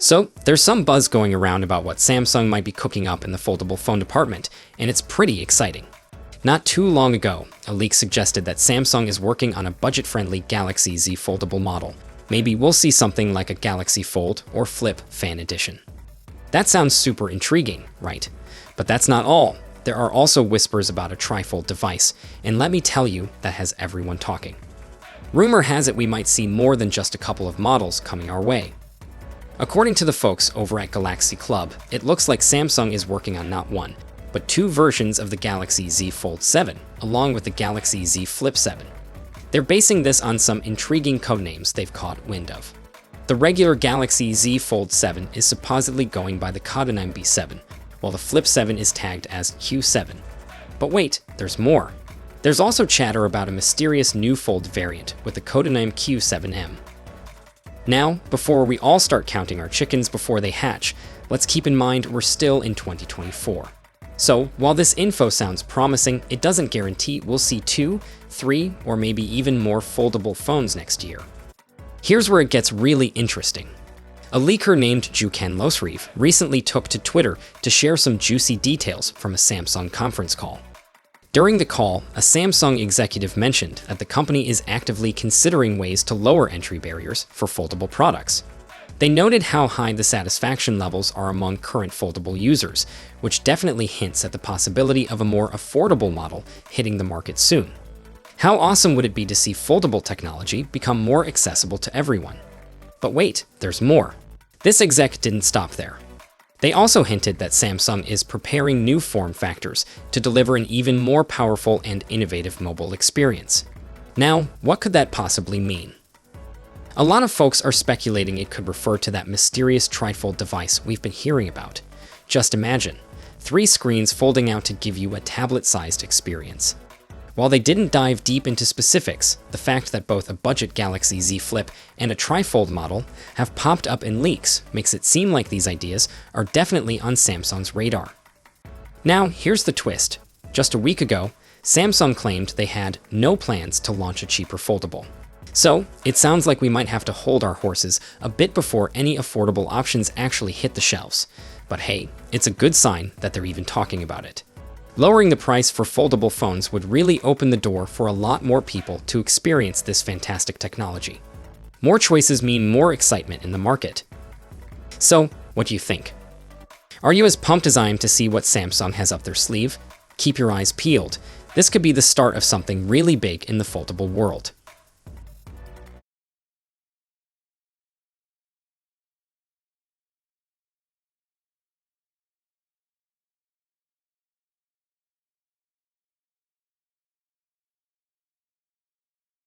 So, there's some buzz going around about what Samsung might be cooking up in the foldable phone department, and it's pretty exciting. Not too long ago, a leak suggested that Samsung is working on a budget-friendly Galaxy Z foldable model. Maybe we'll see something like a Galaxy Fold or Flip Fan Edition. That sounds super intriguing, right? But that's not all. There are also whispers about a trifold device, and let me tell you, that has everyone talking. Rumor has it we might see more than just a couple of models coming our way. According to the folks over at Galaxy Club, it looks like Samsung is working on not one, but two versions of the Galaxy Z Fold 7, along with the Galaxy Z Flip 7. They're basing this on some intriguing codenames they've caught wind of. The regular Galaxy Z Fold 7 is supposedly going by the codename B7, while the Flip 7 is tagged as Q7. But wait, there's more. There's also chatter about a mysterious new Fold variant with the codename Q7M. Now, before we all start counting our chickens before they hatch, let's keep in mind we're still in 2024. So, while this info sounds promising, it doesn't guarantee we'll see 2, 3, or maybe even more foldable phones next year. Here's where it gets really interesting. A leaker named Jukan Losriv recently took to Twitter to share some juicy details from a Samsung conference call. During the call, a Samsung executive mentioned that the company is actively considering ways to lower entry barriers for foldable products. They noted how high the satisfaction levels are among current foldable users, which definitely hints at the possibility of a more affordable model hitting the market soon. How awesome would it be to see foldable technology become more accessible to everyone? But wait, there's more. This exec didn't stop there. They also hinted that Samsung is preparing new form factors to deliver an even more powerful and innovative mobile experience. Now, what could that possibly mean? A lot of folks are speculating it could refer to that mysterious trifold device we've been hearing about. Just imagine, 3 screens folding out to give you a tablet-sized experience. While they didn't dive deep into specifics, the fact that both a budget Galaxy Z Flip and a trifold model have popped up in leaks makes it seem like these ideas are definitely on Samsung's radar. Now, here's the twist. Just a week ago, Samsung claimed they had no plans to launch a cheaper foldable. So, it sounds like we might have to hold our horses a bit before any affordable options actually hit the shelves. But hey, it's a good sign that they're even talking about it. Lowering the price for foldable phones would really open the door for a lot more people to experience this fantastic technology. More choices mean more excitement in the market. So, what do you think? Are you as pumped as I am to see what Samsung has up their sleeve? Keep your eyes peeled. This could be the start of something really big in the foldable world.